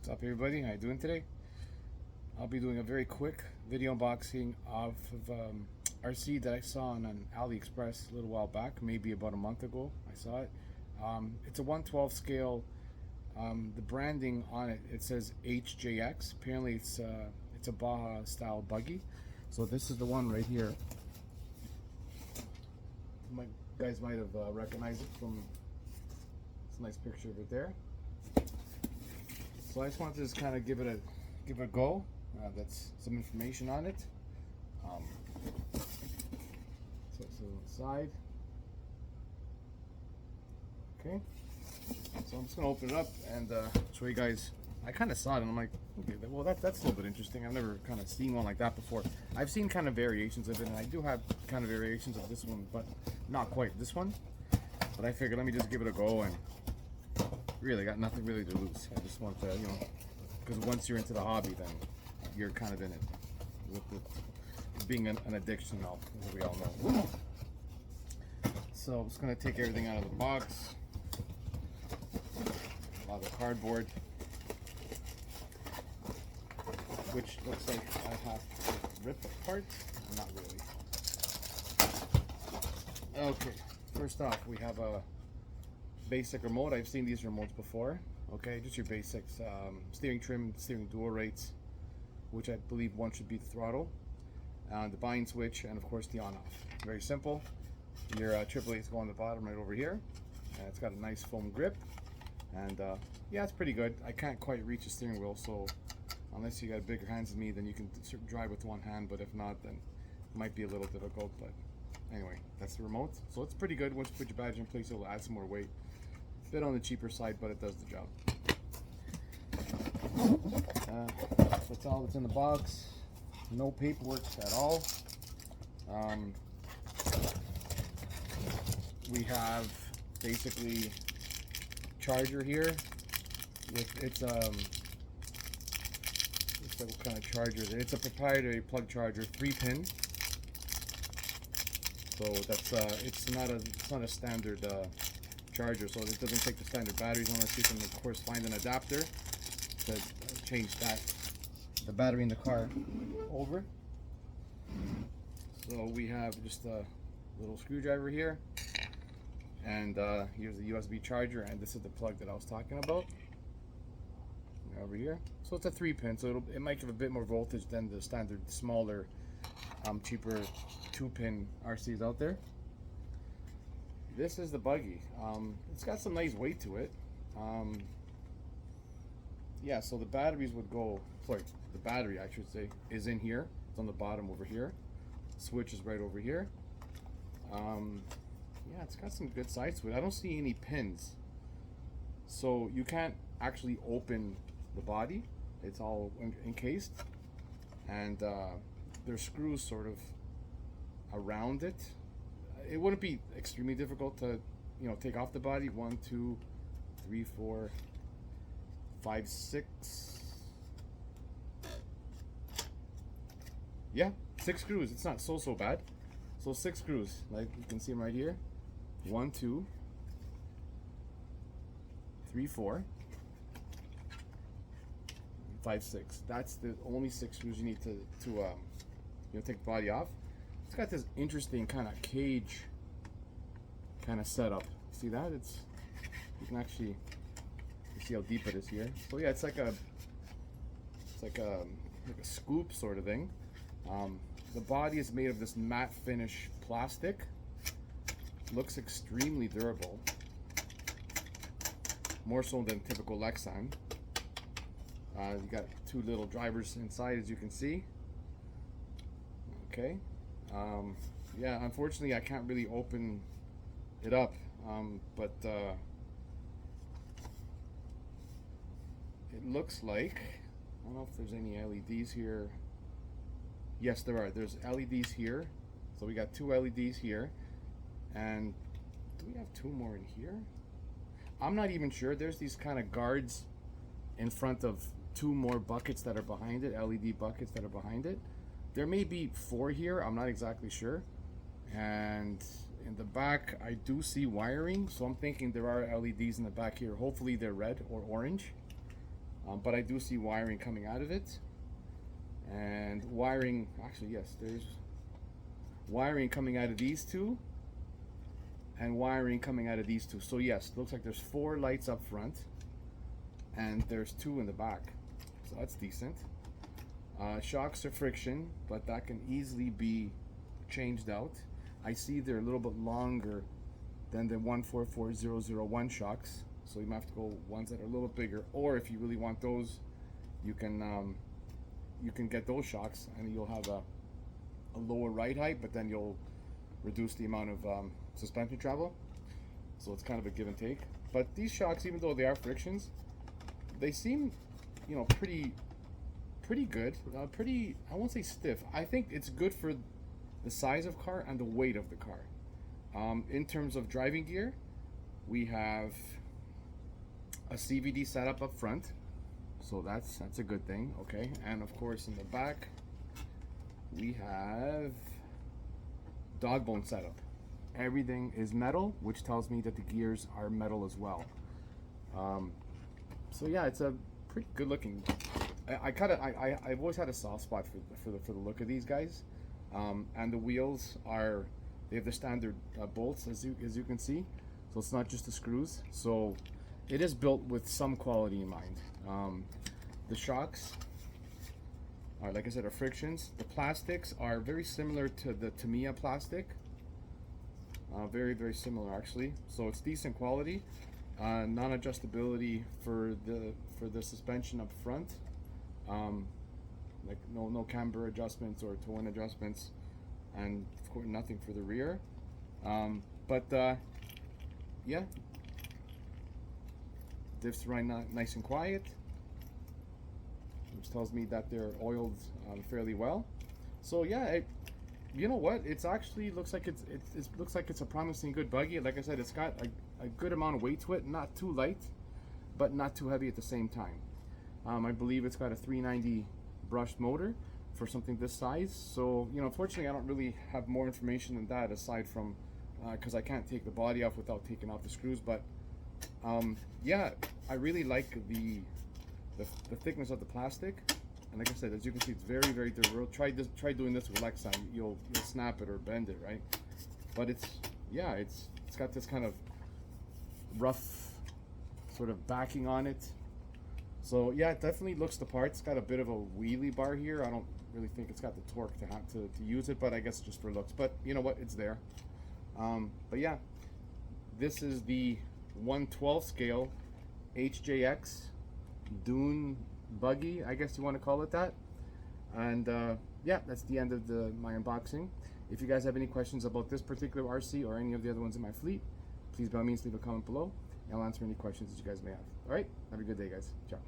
What's up, everybody? How you doing today? I'll be doing a very quick video unboxing of RC that I saw on AliExpress a little while back, maybe about a month ago. I saw it. It's a 1/12 scale. The branding on it, it says HJX. Apparently, it's a Baja style buggy. So this is the one right here. You guys might have recognized it from. It's a nice picture of it there. So I just wanted to just kind of give it a go. That's some information on it. So side. Okay. So I'm just gonna open it up and show you guys. I kind of saw it and I'm like, okay, well that's a little bit interesting. I've never kind of seen one like that before. I've seen kind of variations of it, and I do have kind of variations of this one, but not quite this one. But I figured let me just give it a go, and really got nothing really to lose. I just want to, because once you're into the hobby, then you're kind of in it. With being an addiction, as we all know. So I'm just gonna take everything out of the box. A lot of cardboard, which looks like I have to rip apart. Not really. Okay, first off, we have a basic remote. I've seen these remotes before. Okay, just your basics. Steering trim, steering dual rates, which I believe one should be the throttle, the bind switch, and of course the on-off. Very simple. Your AAA's go on the bottom right over here. It's got a nice foam grip, and yeah, it's pretty good. I can't quite reach the steering wheel, so unless you got bigger hands than me, then you can drive with one hand, but if not, then it might be a little difficult. But anyway, that's the remote. So it's pretty good. Once you put your badge in place, it'll add some more weight. A bit on the cheaper side, but it does the job. That's all that's in the box. No paperwork at all. We have basically charger here with its what kind of charger is it? It's a proprietary plug charger, 3-pin. So that's it's not a standard charger, so it doesn't take the standard batteries unless you can of course find an adapter to change the battery in the car over. So we have just a little screwdriver here, and here's the USB charger, and this is the plug that I was talking about over here. So it's a 3-pin, so it might give a bit more voltage than the standard smaller cheaper 2-pin RCs out there. This is the buggy. It's got some nice weight to it. Yeah, so the batteries would go, sorry, the battery I should say is in here. It's on the bottom over here. Switch is right over here. Yeah, it's got some good sides to it. I don't see any pins, so you can't actually open the body. It's all encased, and there's screws sort of around it. It wouldn't be extremely difficult to, take off the body. 1, 2, 3, 4, 5, 6. Yeah, 6 screws. It's not so bad. So 6 screws, like you can see them right here. 1, 2, 3, 4, 5, 6. That's the only 6 screws you need to take the body off. It's got this interesting kind of cage kind of setup. See that? You can actually see how deep it is here. So yeah, it's like a scoop sort of thing. The body is made of this matte finish plastic. Looks extremely durable, more so than typical Lexan. You got 2 little drivers inside, as you can see. Okay. Yeah, unfortunately I can't really open it up, but it looks like, I don't know if there's any LEDs here. Yes, there are. There's LEDs here. So we got 2 LEDs here, and do we have 2 more in here? I'm not even sure. There's these kind of guards in front of 2 more buckets that are behind it, LED buckets that are behind it. There may be 4 here, I'm not exactly sure. And in the back I do see wiring, so I'm thinking there are LEDs in the back here. Hopefully they're red or orange. but I do see wiring coming out of it, and wiring, actually yes, there's wiring coming out of these two and wiring coming out of these two. So yes, looks like there's 4 lights up front and there's 2 in the back, so that's decent. Shocks are friction, but that can easily be changed out. I see they're a little bit longer than the 144001 shocks, so you might have to go ones that are a little bigger, or if you really want those, you can get those shocks and you'll have a lower ride height, but then you'll reduce the amount of suspension travel. So it's kind of a give and take. But these shocks, even though they are frictions, they seem, you know, pretty good. Pretty, I won't say stiff. I think it's good for the size of car and the weight of the car. In terms of driving gear, we have a CVD setup up front, so that's a good thing. Okay, and of course in the back we have dog bone setup. Everything is metal, which tells me that the gears are metal as well. So yeah, it's a pretty good looking. I've always had a soft spot for the look of these guys, and the wheels are, they have the standard bolts as you can see, so it's not just the screws. So it is built with some quality in mind. The shocks are, like I said, are frictions. The plastics are very similar to the Tamiya plastic. Very similar actually. So it's decent quality. Non-adjustability for the suspension up front. Like no camber adjustments or toe-in adjustments, and of course nothing for the rear. Yeah, diffs run nice and quiet, which tells me that they're oiled fairly well. So yeah, you know what? It's actually looks like it's a promising good buggy. Like I said, it's got a good amount of weight to it, not too light, but not too heavy at the same time. I believe it's got a 390 brushed motor for something this size. So, you know, unfortunately I don't really have more information than that, aside from because I can't take the body off without taking off the screws. But yeah, I really like the thickness of the plastic, and like I said, as you can see, it's very durable. Try doing this with Lexan, you'll snap it or bend it, right? But it's got this kind of rough sort of backing on it. So yeah, it definitely looks the part. It's got a bit of a wheelie bar here. I don't really think it's got the torque to have to use it, but I guess just for looks. But you know what, it's there. But yeah, this is the 1/12 scale HJX Dune buggy, I guess you want to call it that. And yeah, that's the end of my unboxing. If you guys have any questions about this particular RC or any of the other ones in my fleet, please by all means leave a comment below, and I'll answer any questions that you guys may have. All right, have a good day, guys. Ciao.